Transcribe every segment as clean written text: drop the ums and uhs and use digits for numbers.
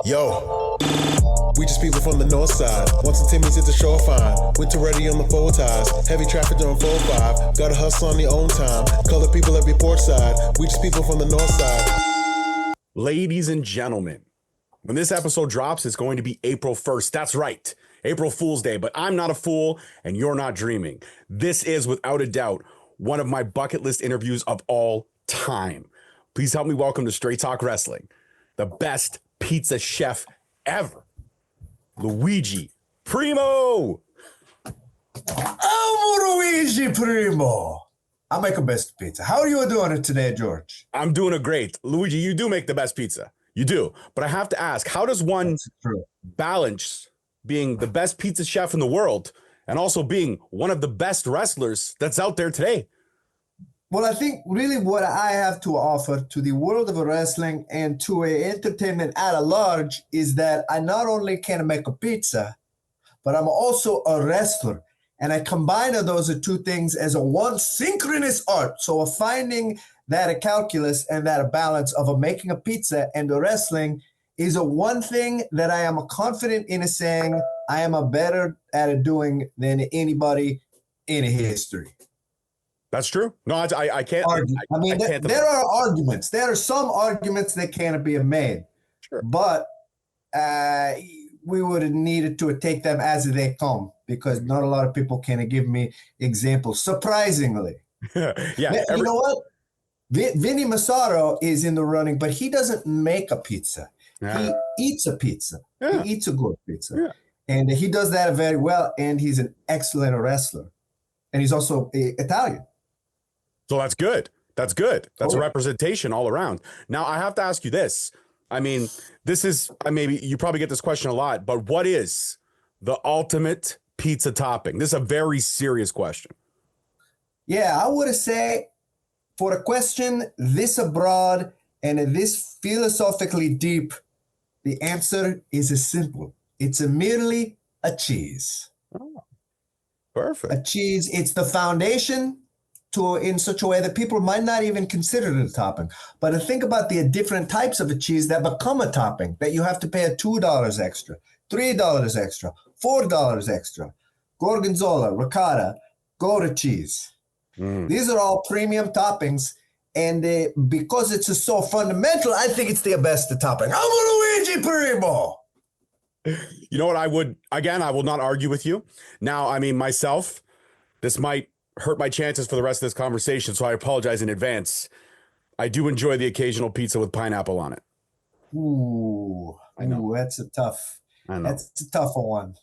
Yo, we just people from the north side. Once the Timmy's hit the shore fine. Winter ready on the four ties. Heavy traffic during 4-5. Gotta hustle on your own time. Color people every port side. We just people from the north side. Ladies and gentlemen, when this episode drops, it's going to be April 1st. That's right, April Fool's Day. But I'm not a fool and you're not dreaming. This is, without a doubt, one of my bucket list interviews of all time. Please help me welcome to Straight Talk Wrestling, the best pizza chef ever, Luigi Primo. I'm Luigi Primo. I make the best pizza. How are you doing it today, George? I'm doing it great. Luigi, you do make the best pizza. You do. But I have to ask, how does one balance being the best pizza chef in the world and also being one of the best wrestlers that's out there today? Well, I think really what I have to offer to the world of wrestling and to entertainment at large is that I not only can make a pizza, but I'm also a wrestler. And I combine those two things as a one synchronous art. So finding that a calculus and that a balance of making a pizza and the wrestling is a one thing that I am confident in saying I am a better at doing than anybody in history. That's true. No, I can't. There are arguments. There are some arguments that can't be made. Sure. But we would have needed to take them as they come because not a lot of people can give me examples. Surprisingly. Yeah. You know what? Vinny Massaro is in the running, but he doesn't make a pizza. Yeah. He eats a pizza. Yeah. He eats a good pizza. Yeah. And he does that very well, and he's an excellent wrestler. And he's also Italian. So that's good. That's good. That's a representation all around. Now, I have to ask you this. I mean, maybe you probably get this question a lot, but what is the ultimate pizza topping? This is a very serious question. Yeah, I would say for a question this broad and this philosophically deep, the answer is simple. It's merely a cheese. Oh, perfect. A cheese. It's the foundation in such a way that people might not even consider it a topping. But think about the different types of a cheese that become a topping, that you have to pay $2 extra, $3 extra, $4 extra. Gorgonzola, ricotta, Gouda cheese. These are all premium toppings. And because it's so fundamental, I think it's the best topping. I'm Luigi Primo. You know what? I will not argue with you. Now, I mean, myself, this might hurt my chances for the rest of this conversation, so I apologize in advance. I do enjoy the occasional pizza with pineapple on it. Ooh, that's a tough one. That's a tough one.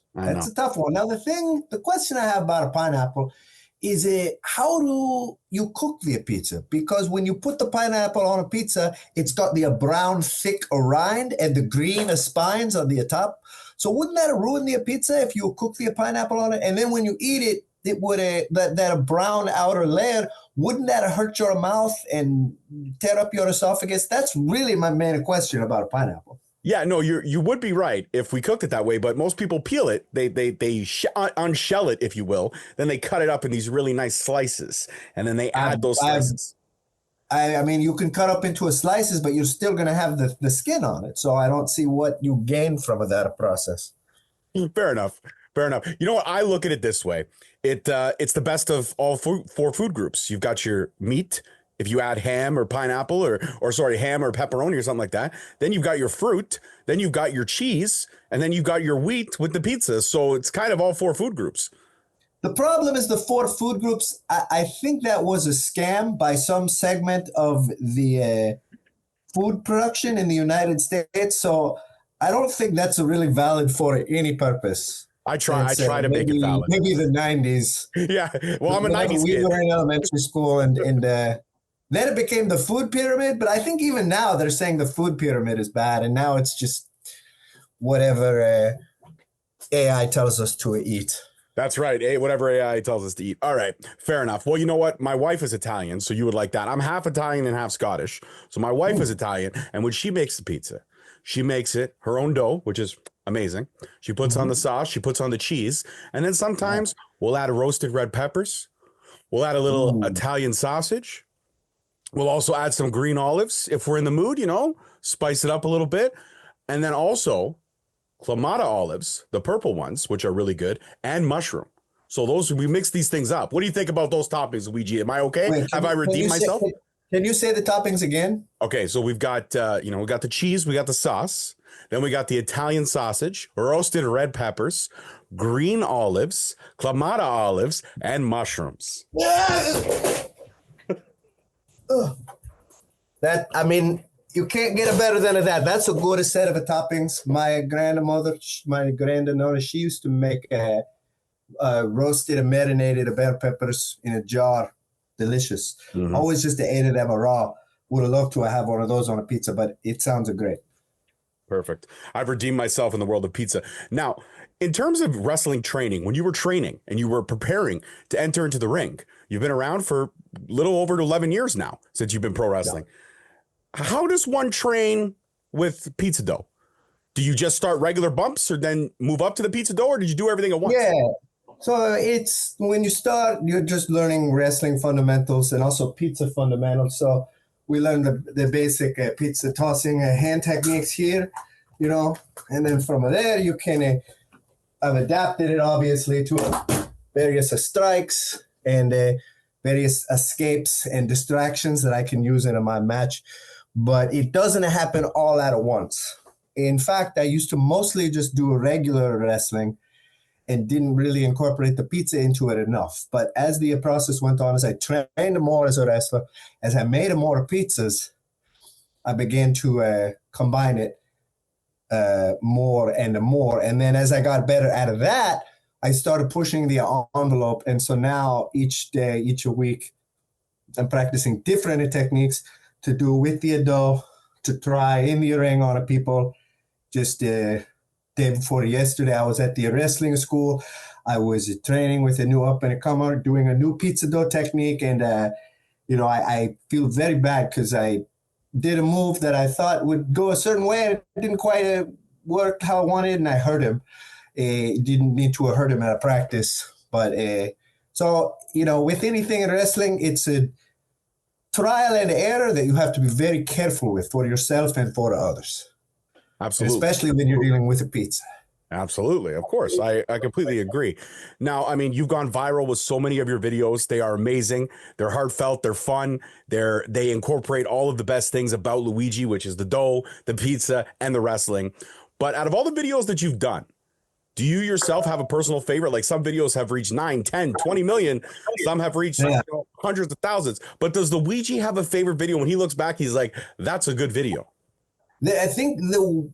Now, the question I have about a pineapple is how do you cook the pizza? Because when you put the pineapple on a pizza, it's got the brown, thick rind and the green spines on the top. So wouldn't that ruin the pizza if you cook the pineapple on it? And then when you eat it, it would that brown outer layer, wouldn't that hurt your mouth and tear up your esophagus? That's really my main question about a pineapple. Yeah, no, you would be right if we cooked it that way, but most people peel it, they unshell it, if you will, then they cut it up in these really nice slices, and then they add those slices. I mean, you can cut up into slices, but you're still going to have the skin on it, so I don't see what you gain from that process. Fair enough. You know what? I look at it this way. It's the best of all four food groups. You've got your meat. If you add ham or pineapple or ham or pepperoni or something like that, then you've got your fruit, then you've got your cheese, and then you've got your wheat with the pizza. So it's kind of all four food groups. The problem is the four food groups. I think that was a scam by some segment of the food production in the United States. So I don't think that's really valid for any purpose. I try to make it valid. Maybe the 90s. Yeah. Well, I'm a 90s kid. We were in elementary school and then it became the food pyramid. But I think even now they're saying the food pyramid is bad. And now it's just whatever AI tells us to eat. That's right. Whatever AI tells us to eat. All right. Fair enough. Well, you know what? My wife is Italian, so you would like that. I'm half Italian and half Scottish. So my wife is Italian. And when she makes the pizza, she makes it her own dough, which is amazing. She puts on the sauce, she puts on the cheese, and then sometimes we'll add roasted red peppers. We'll add a little Italian sausage. We'll also add some green olives if we're in the mood, spice it up a little bit. And then also Clamato olives, the purple ones, which are really good, and mushroom. So those, we mix these things up. What do you think about those toppings, Luigi? Am I okay? Wait, Have I redeemed myself? Can you say the toppings again? Okay, so we've got we got the cheese, we got the sauce, then we got the Italian sausage, roasted red peppers, green olives, Clamato olives, and mushrooms. That, I mean, you can't get a better than that. That's a good set of toppings. My grandmother, she used to make roasted and marinated bell peppers in a jar. Delicious. Mm-hmm. Always just ate them raw. Would have loved to have one of those on a pizza, but it sounds great. Perfect. I've redeemed myself in the world of pizza. Now, in terms of wrestling training, when you were training and you were preparing to enter into the ring, you've been around for a little over 11 years now since you've been pro wrestling. Yeah. How does one train with pizza dough? Do you just start regular bumps or then move up to the pizza dough, or did you do everything at once? Yeah. So it's when you start, you're just learning wrestling fundamentals and also pizza fundamentals. So we learn the basic pizza tossing hand techniques here, and then from there you can I've adapted it obviously to various strikes and various escapes and distractions that I can use in my match, but it doesn't happen all at once. In fact, I used to mostly just do regular wrestling and didn't really incorporate the pizza into it enough. But as the process went on, as I trained more as a wrestler, as I made more pizzas, I began to combine it more and more. And then as I got better at that, I started pushing the envelope. And so now each day, each week, I'm practicing different techniques to do with the dough, to try in the ring on people. Just day before yesterday, I was at the wrestling school. I was training with a new up-and-comer, doing a new pizza dough technique. And, I feel very bad because I did a move that I thought would go a certain way. And it didn't quite work how I wanted, and I hurt him. Didn't need to hurt him at a practice. But with anything in wrestling, it's a trial and error that you have to be very careful with for yourself and for others. Absolutely. Especially when you're dealing with a pizza. Absolutely. Of course. I completely agree. Now, I mean, you've gone viral with so many of your videos. They are amazing. They're heartfelt. They're fun. They incorporate all of the best things about Luigi, which is the dough, the pizza, and the wrestling. But out of all the videos that you've done, do you yourself have a personal favorite? Like some videos have reached 9, 10, 20 million. Some have reached hundreds of thousands. But does Luigi have a favorite video? When he looks back, he's like, that's a good video. I think the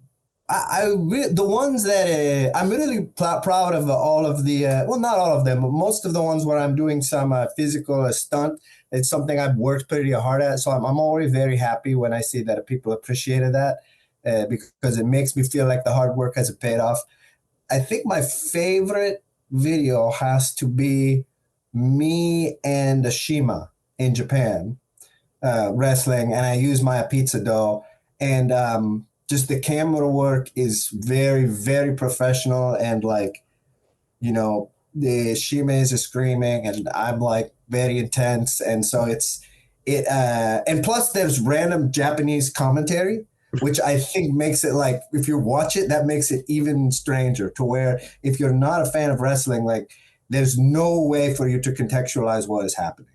ones that I'm really proud of all of the, not all of them, but most of the ones where I'm doing some physical stunt. It's something I've worked pretty hard at. So I'm always very happy when I see that people appreciated that because it makes me feel like the hard work has paid off. I think my favorite video has to be me and Shima in Japan wrestling, and I use my pizza dough. And just the camera work is very, very professional. And the Shima is screaming and I'm very intense. And so and plus there's random Japanese commentary, which I think makes it if you watch it, that makes it even stranger to where if you're not a fan of wrestling, there's no way for you to contextualize what is happening.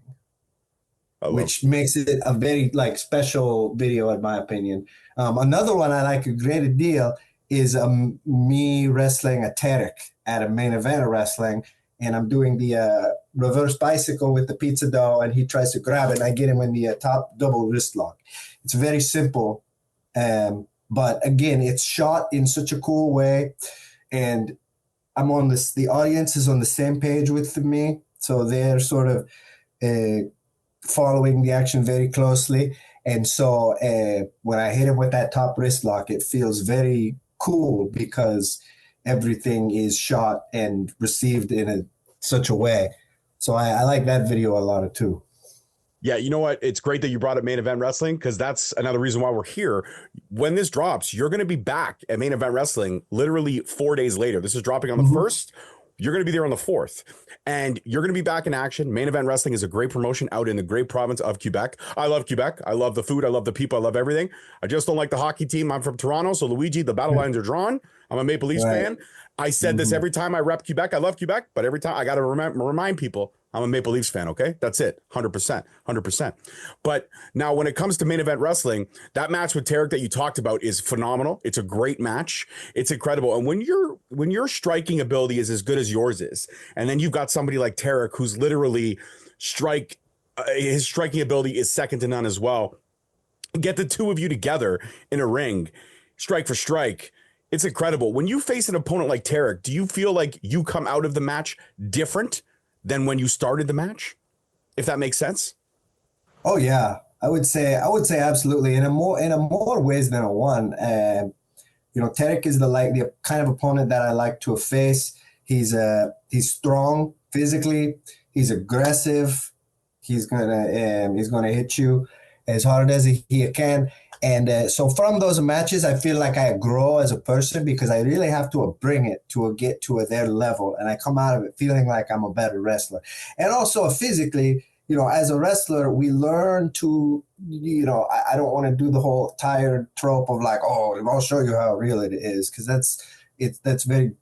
Which makes it a very special video in my opinion. Another one I like a great deal is me wrestling a Tarek at a main event of wrestling, and I'm doing the reverse bicycle with the pizza dough, and he tries to grab it, and I get him in the top double wrist lock. It's very simple, but again, it's shot in such a cool way, and I'm on this. The audience is on the same page with me, so they're sort of following the action very closely. And so when I hit him with that top wrist lock, it feels very cool because everything is shot and received in such a way. So I like that video a lot too. Yeah, you know what? It's great that you brought up Main Event Wrestling because that's another reason why we're here. When this drops, you're going to be back at Main Event Wrestling literally 4 days later. This is dropping on the 1st. You're going to be there on the 4th, and you're going to be back in action. Main Event Wrestling is a great promotion out in the great province of Quebec. I love Quebec. I love the food. I love the people. I love everything. I just don't like the hockey team. I'm from Toronto, so Luigi, the battle lines are drawn. I'm a Maple Leafs fan. I said this every time I rep Quebec. I love Quebec, but every time I got to remind people I'm a Maple Leafs fan, okay? That's it. 100%. 100%. But now when it comes to Main Event Wrestling, that match with Tarek that you talked about is phenomenal. It's a great match. It's incredible. And when your striking ability is as good as yours is, and then you've got somebody like Tarek who's literally his striking ability is second to none as well. Get the two of you together in a ring, strike for strike. It's incredible. When you face an opponent like Tarek, do you feel like you come out of the match different than when you started the match? If that makes sense? Oh yeah, I would say absolutely. In a more ways than one. Tarek is the kind of opponent that I like to face. He's strong physically. He's aggressive. He's gonna hit you as hard as he can. And so from those matches, I feel like I grow as a person because I really have to bring it to get to their level. And I come out of it feeling like I'm a better wrestler. And also physically, as a wrestler, we learn to, I don't want to do the whole tired trope of like, oh, I'll show you how real it is. Because that's very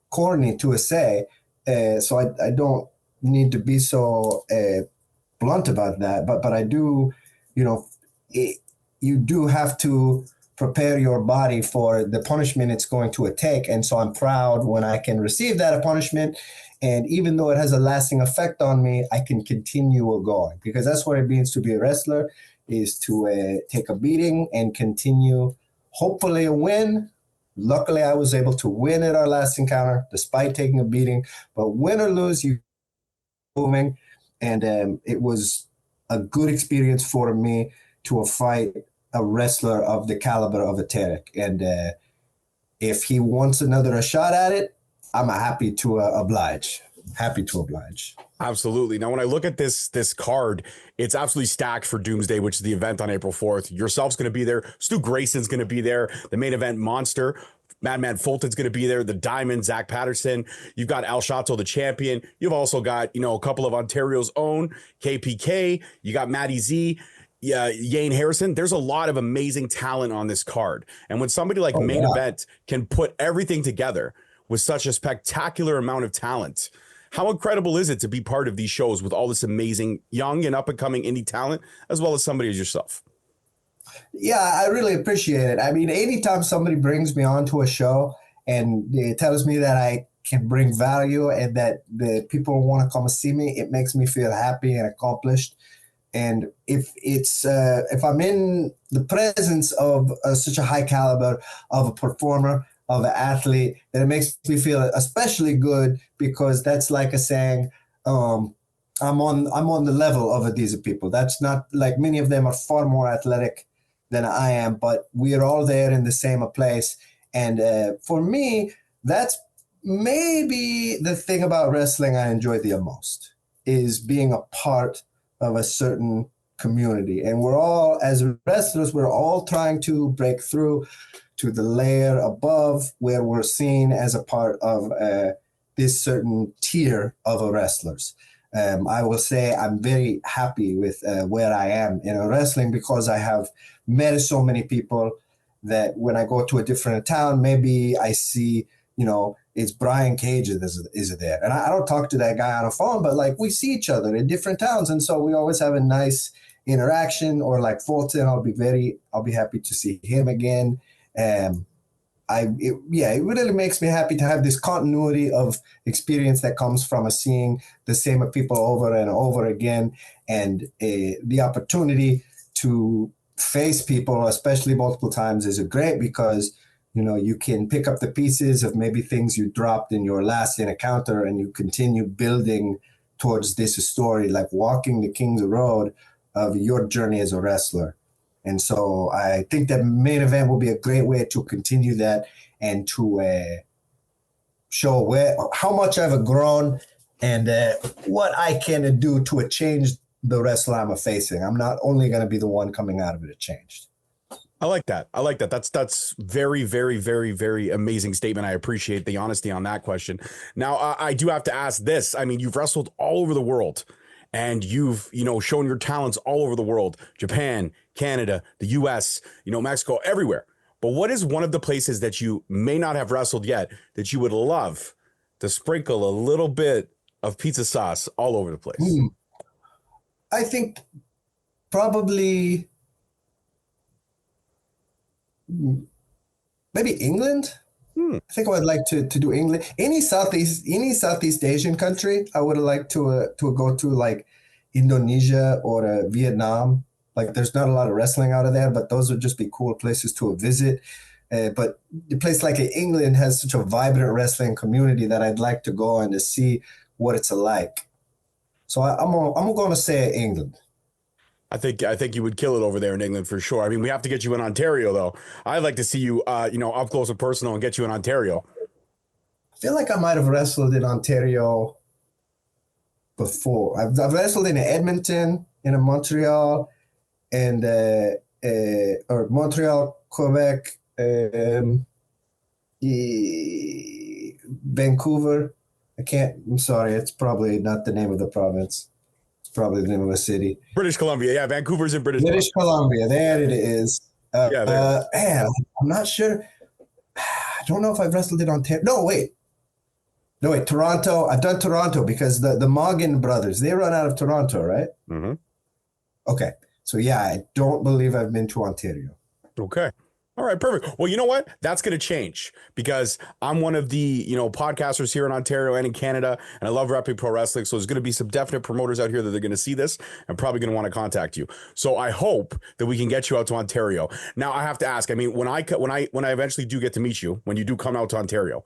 corny to say. So I don't need to be so blunt about that. But I do, you do have to prepare your body for the punishment it's going to take. And so I'm proud when I can receive that punishment. And even though it has a lasting effect on me, I can continue going because that's what it means to be a wrestler, is to take a beating and continue, hopefully a win. Luckily, I was able to win at our last encounter despite taking a beating. But win or lose, you moving. And it was a good experience for me to fight a wrestler of the caliber of a Tarek. And if he wants another shot at it, I'm happy to oblige. Happy to oblige. Absolutely. Now, when I look at this card, it's absolutely stacked for Doomsday, which is the event on April 4th. Yourself's going to be there. Stu Grayson's going to be there. The main event monster, Madman Fulton's going to be there. The Diamond, Zach Patterson. You've got Al Shato, the champion. You've also got, a couple of Ontario's own, KPK. You got Matty Z. Yane Harrison. There's a lot of amazing talent on this card. And when somebody like Main Event can put everything together with such a spectacular amount of talent, how incredible is it to be part of these shows with all this amazing young and up and coming indie talent, as well as somebody as yourself? Yeah, I really appreciate it. I mean, anytime somebody brings me onto a show and it tells me that I can bring value and that the people want to come and see me, it makes me feel happy and accomplished. And if I'm in the presence of such a high caliber of a performer, of an athlete, then it makes me feel especially good because that's like a saying, I'm on the level of these people. That's not like many of them are far more athletic than I am, but we are all there in the same place. And for me, that's maybe the thing about wrestling I enjoy the most, is being a part of a certain community. And we're all, as wrestlers, we're all trying to break through to the layer above where we're seen as a part of this certain tier of wrestlers. I will say I'm very happy with where I am in wrestling because I have met so many people that when I go to a different town, maybe I see, it's Brian Cage is there. And I don't talk to that guy on the phone, but like we see each other in different towns. And so we always have a nice interaction. Or like Fulton, I'll be happy to see him again. It really makes me happy to have this continuity of experience that comes from seeing the same people over and over again, and the opportunity to face people, especially multiple times, is great because you can pick up the pieces of maybe things you dropped in your last encounter, and you continue building towards this story, like walking the King's Road of your journey as a wrestler. And so I think that Main Event will be a great way to continue that and to show how much I've grown and what I can do to change the wrestler I'm facing. I'm not only going to be the one coming out of it changed. I like that. I like that. That's very, very, very, very amazing statement. I appreciate the honesty on that question. Now, I do have to ask this. I mean, you've wrestled all over the world and you've, shown your talents all over the world, Japan, Canada, the US, Mexico, everywhere. But what is one of the places that you may not have wrestled yet that you would love to sprinkle a little bit of pizza sauce all over the place? I think probably maybe England. I think I would like to do England. Any Southeast Asian country, I would like to go to, like Indonesia or Vietnam. Like, there's not a lot of wrestling out of there, but those would just be cool places to visit. But a place like England has such a vibrant wrestling community that I'd like to go and to see what it's like. So I'm going to say England. I think you would kill it over there in England for sure. I mean, we have to get you in Ontario, though. I'd like to see you, up close and personal and get you in Ontario. I feel like I might have wrestled in Ontario before. I've wrestled in Edmonton, in Montreal, and or Montreal, Quebec, Vancouver. I'm sorry, it's probably not the name of the province. It's probably the name of a city. British Columbia, yeah, Vancouver's in British Columbia. There it is. I'm not sure. I don't know if I've wrestled in Ontario. No, wait, Toronto. I've done Toronto because the Morgan brothers, they run out of Toronto, right? Mm-hmm. Okay. So, yeah, I don't believe I've been to Ontario. Okay. All right, perfect. Well, you know what? That's going to change because I'm one of the, podcasters here in Ontario and in Canada, and I love Rapid Pro Wrestling. So there's going to be some definite promoters out here that are going to see this and probably going to want to contact you. So I hope that we can get you out to Ontario. Now, I have to ask, I mean, when I eventually do get to meet you, when you do come out to Ontario,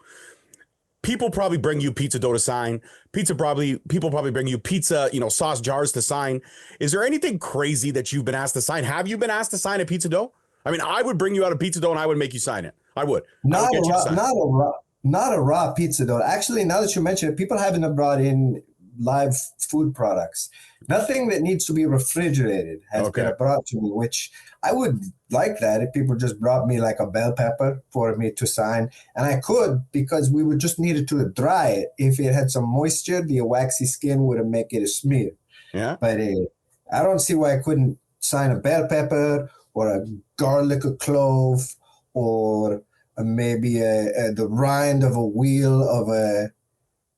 people probably bring you pizza dough to sign. People probably bring you pizza, sauce jars to sign. Is there anything crazy that you've been asked to sign? Have you been asked to sign a pizza dough? I mean, I would bring you out a pizza dough and I would make you sign it. I would. Not a raw pizza dough. Actually, now that you mention it, people haven't brought in live food products. Nothing that needs to be refrigerated has been brought to me, which I would like that if people just brought me like a bell pepper for me to sign. And I could, because we would just needed to dry it. If it had some moisture, the waxy skin would make it a smear. Yeah. But I don't see why I couldn't sign a bell pepper or a garlic, a clove, or maybe the rind of a wheel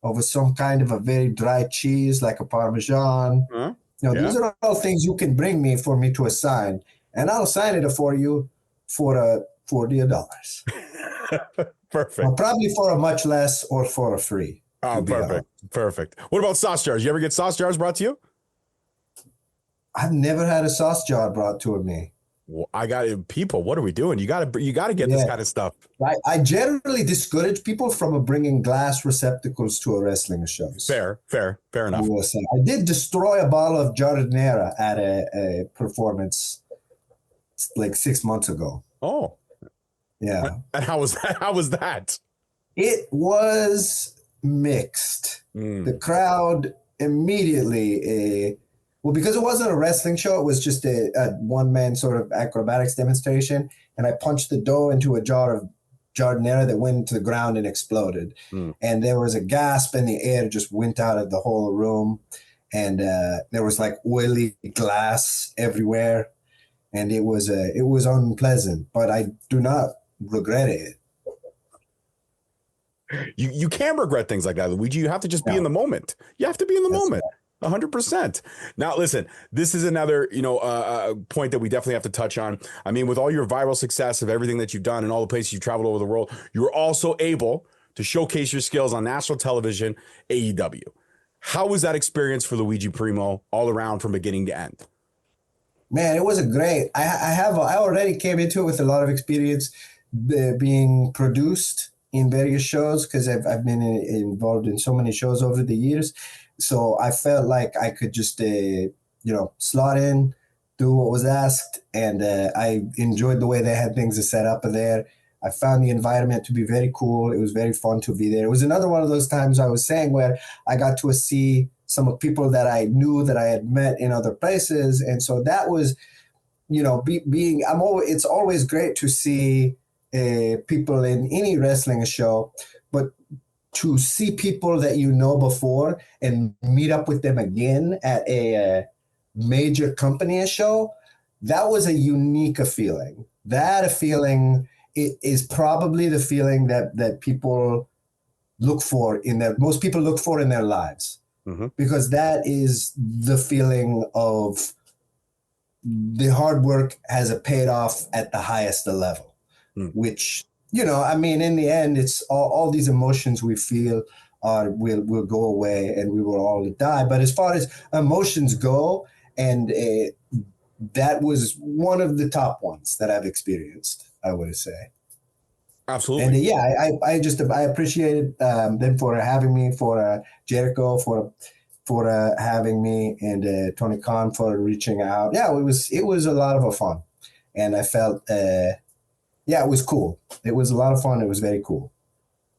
of some kind of a very dry cheese, like a Parmesan. These are all things you can bring me for me to assign, and I'll sign it for you for $40. Perfect. Well, probably for a much less or for a free. Oh, perfect. What about sauce jars? You ever get sauce jars brought to you? I've never had a sauce jar brought to me. Well, I got it. People, what are we doing? You got to get this kind of stuff. I generally discourage people from bringing glass receptacles to a wrestling show. Fair enough. I did destroy a bottle of Giardiniera at a performance like 6 months ago. Oh, yeah. And how was that? How was that? It was mixed. The crowd immediately. Well, because it wasn't a wrestling show, it was just a one-man sort of acrobatics demonstration. And I punched the dough into a jar of Giardiniera that went into the ground and exploded. And there was a gasp and the air just went out of the whole room. And there was like oily glass everywhere. And it was unpleasant, but I do not regret it. You can't regret things like that, Luigi. You have to just be in the moment. You have to be in the moment. Right. 100%. Now, listen, this is another, point that we definitely have to touch on. I mean, with all your viral success of everything that you've done and all the places you've traveled over the world, you were also able to showcase your skills on national television, AEW. How was that experience for Luigi Primo all around from beginning to end? Man, it was a great. I already came into it with a lot of experience being produced in various shows because I've been involved in so many shows over the years. So I felt like I could just, slot in, do what was asked. And I enjoyed the way they had things set up there. I found the environment to be very cool. It was very fun to be there. It was another one of those times I was saying where I got to see some of people that I knew that I had met in other places. And so that was it's always great to see people in any wrestling show, but to see people that you know before and meet up with them again at a major company show, that was a unique feeling. That feeling is probably the feeling that people most people look for in their lives, because that is the feeling of the hard work has a paid off at the highest level, which, in the end, it's all these emotions we feel will go away and we will all die. But as far as emotions go, and that was one of the top ones that I've experienced, I would say. Absolutely. And I appreciated them for having me, for Jericho for having me, and Tony Khan for reaching out. Yeah, it was a lot of fun, and I felt it was cool. It was a lot of fun. It was very cool.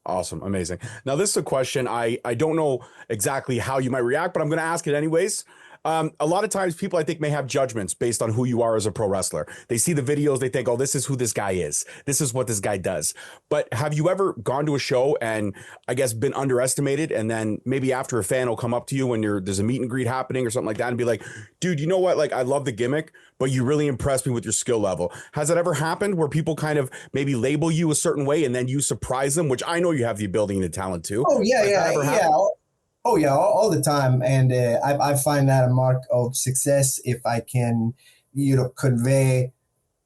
Awesome. Amazing. Now, this is a question I don't know exactly how you might react, but I'm going to ask it anyways. A lot of times people, I think, may have judgments based on who you are as a pro wrestler. They see the videos, they think, oh, this is who this guy is. This is what this guy does. But have you ever gone to a show and, I guess, been underestimated? And then maybe after a fan will come up to you when there's a meet and greet happening or something like that and be like, dude, you know what? Like, I love the gimmick, but you really impressed me with your skill level. Has that ever happened where people kind of maybe label you a certain way and then you surprise them, which I know you have the ability and the talent to? Oh, yeah. Oh, yeah, all the time. And I find that a mark of success if I can, convey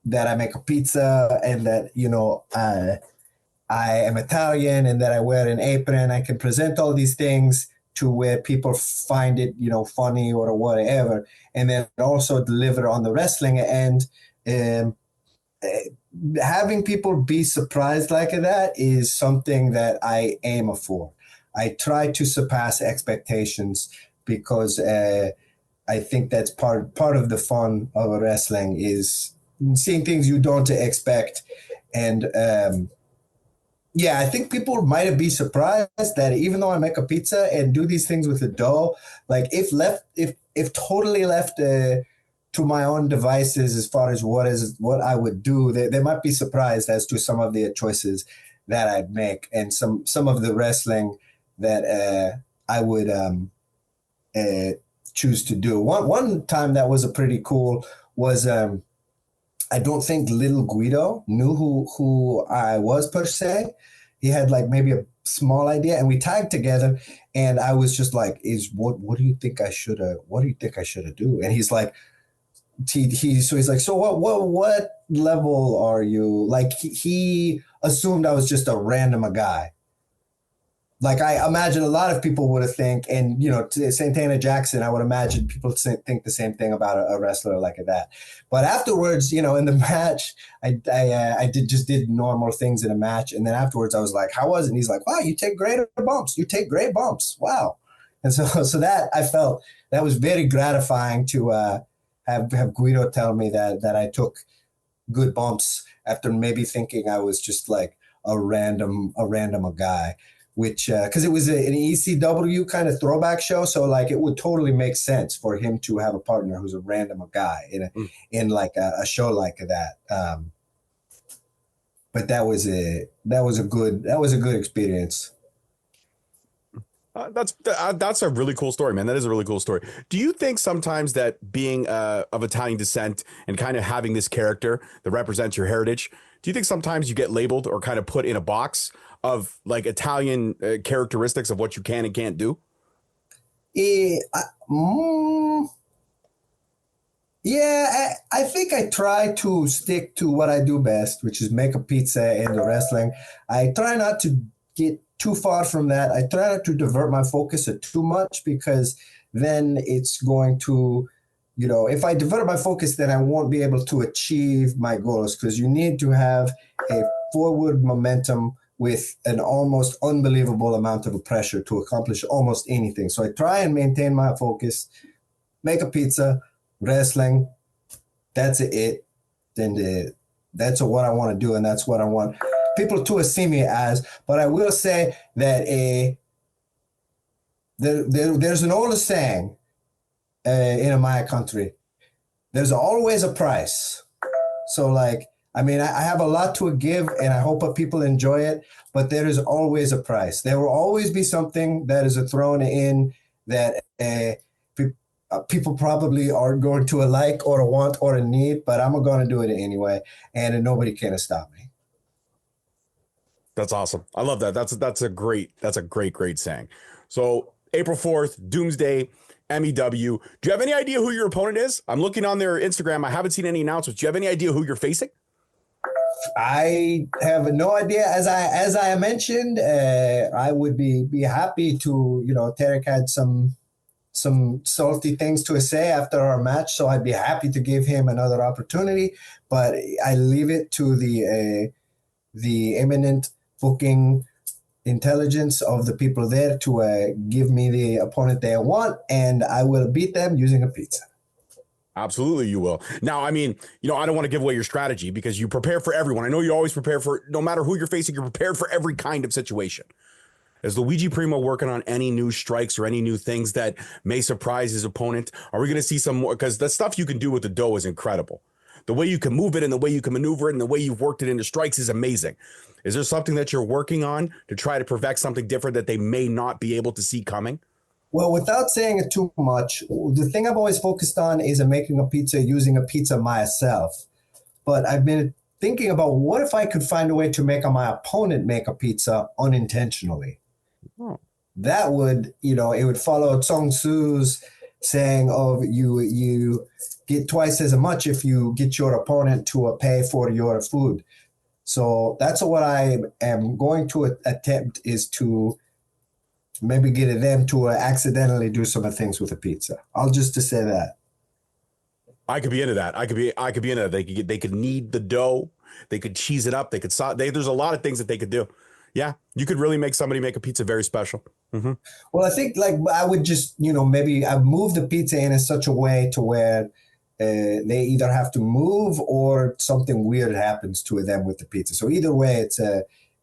that I make a pizza and that, I am Italian and that I wear an apron. I can present all these things to where people find it, funny or whatever. And then also deliver on the wrestling end. Having people be surprised like that is something that I aim for. I try to surpass expectations because I think that's part of the fun of wrestling is seeing things you don't expect. And I think people might be surprised that even though I make a pizza and do these things with the dough, like if totally left to my own devices as far as what I would do, they might be surprised as to some of the choices that I'd make and some of the wrestling that I would choose to do. One time that was a pretty cool was I don't think Little Guido knew who I was per se. He had like maybe a small idea, and we tagged together. And I was just like, what do you think I should do? And he's like, he's like, so what level are you? Like he assumed I was just a random guy. Like I imagine a lot of people would have think, and Santana Jackson, I would imagine people think the same thing about a wrestler like that. But afterwards, in the match, I did normal things in a match, and then afterwards I was like, "How was it?" And he's like, "Wow, you take great bumps. You take great bumps. Wow." And so that I felt that was very gratifying to have Guido tell me that I took good bumps after maybe thinking I was just like a random guy. Which, because it was an ECW kind of throwback show, so like it would totally make sense for him to have a partner who's a random guy in like a show like that. But that was a good experience. That's a really cool story, man. That is a really cool story. Do you think sometimes that being of Italian descent and kind of having this character that represents your heritage, do you think sometimes you get labeled or kind of put in a box of like Italian characteristics of what you can and can't do? I think I try to stick to what I do best, which is make a pizza and the wrestling. I try not to get too far from that. I try not to divert my focus too much because then it's going to, if I divert my focus, then I won't be able to achieve my goals because you need to have a forward momentum with an almost unbelievable amount of pressure to accomplish almost anything. So I try and maintain my focus, make a pizza, wrestling. That's it. And that's what I want to do. And that's what I want people to see me as. But I will say that there's an old saying in my country there's always a price. So like, I mean, I have a lot to give and I hope that people enjoy it, but there is always a price. There will always be something that is thrown in that people probably are going to like or a want or a need, but I'm going to do it anyway, and nobody can stop me. That's awesome. I love that. That's a great saying. So April 4th, Doomsday, MEW. Do you have any idea who your opponent is? I'm looking on their Instagram. I haven't seen any announcements. Do you have any idea who you're facing? I have no idea. As I mentioned, I would be happy to, Tarek had some salty things to say after our match, so I'd be happy to give him another opportunity. But I leave it to the eminent booking intelligence of the people there to give me the opponent they want, and I will beat them using a pizza. Absolutely, you will. Now, I mean, I don't want to give away your strategy because you prepare for everyone. I know you always prepare for, no matter who you're facing, you're prepared for every kind of situation. Is Luigi Primo working on any new strikes or any new things that may surprise his opponent? Are we going to see some more? Because the stuff you can do with the dough is incredible. The way you can move it and the way you can maneuver it and the way you've worked it into strikes is amazing. Is there something that you're working on to try to perfect something different that they may not be able to see coming? Well, without saying it too much, the thing I've always focused on is making a pizza using a pizza myself. But I've been thinking about what if I could find a way to make my opponent make a pizza unintentionally? Oh. That would, it would follow Tsung Tzu's saying of you get twice as much if you get your opponent to pay for your food. So that's what I am going to attempt, is to maybe get them to accidentally do some things with a pizza. I'll just to say that. I could be into that. I could be into that. They could knead the dough. They could cheese it up. They could there's a lot of things that they could do. Yeah, you could really make somebody make a pizza very special. Mm-hmm. Well, I think I would just, maybe I move the pizza in such a way to where they either have to move or something weird happens to them with the pizza. So either way, it's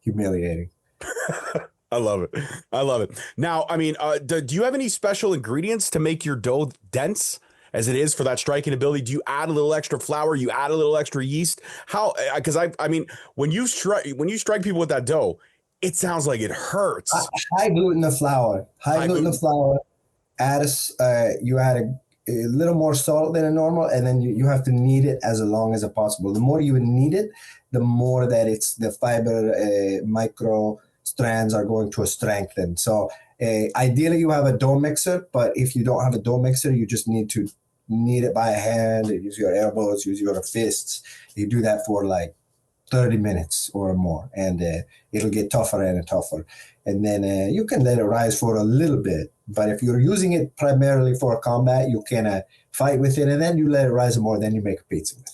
humiliating. I love it. Now, I mean, do you have any special ingredients to make your dough dense as it is for that striking ability? Do you add a little extra flour? You add a little extra yeast? How? Because I mean, when you strike people with that dough, it sounds like it hurts. High gluten flour. High gluten flour. You add a little more salt than a normal, and then you have to knead it as long as possible. The more you knead it, the more that it's the fiber micro strands are going to strengthen. So ideally you have a dough mixer, but if you don't have a dough mixer, you just need to knead it by hand, use your elbows, use your fists. You do that for like 30 minutes or more, and it'll get tougher and tougher. And then you can let it rise for a little bit. But if you're using it primarily for combat, you can fight with it, and then you let it rise more, then you make a pizza with it.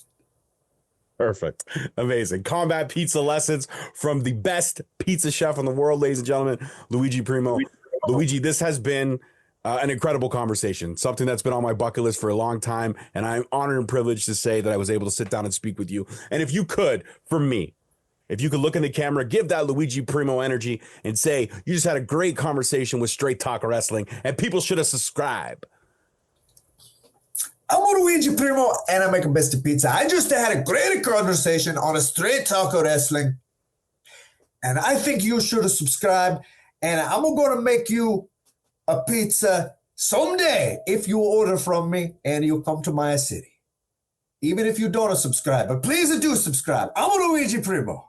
Perfect. Amazing. Combat pizza lessons from the best pizza chef in the world, ladies and gentlemen, Luigi Primo. Luigi, this has been an incredible conversation, something that's been on my bucket list for a long time, and I'm honored and privileged to say that I was able to sit down and speak with you. And if you could, for me, if you could look in the camera, give that Luigi Primo energy and say, you just had a great conversation with Straight Talk Wrestling, and people should have subscribed. I'm Luigi Primo, and I make the best pizza. I just had a great conversation on a Straight Talk Wrestling, and I think you should have subscribed, and I'm going to make you a pizza someday if you order from me and you come to my city. Even if you don't subscribe, but please do subscribe. I'm Luigi Primo.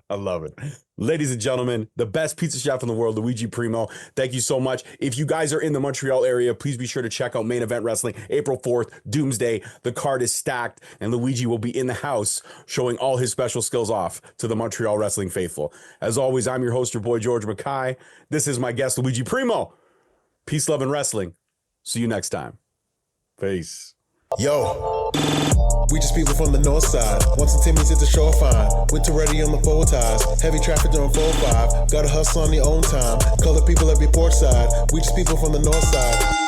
I love it. Ladies and gentlemen, the best pizza chef in the world, Luigi Primo. Thank you so much. If you guys are in the Montreal area, please be sure to check out Main Event Wrestling, April 4th, Doomsday. The card is stacked, and Luigi will be in the house showing all his special skills off to the Montreal wrestling faithful. As always, I'm your host, your boy, George Mackay. This is my guest, Luigi Primo. Peace, love, and wrestling. See you next time. Peace. Yo, we just people from the north side. Once the Timmy's hit the shore fine. Winter ready on the full ties. Heavy traffic during 4-5. Gotta hustle on your own time. Color people every port side. We just people from the north side.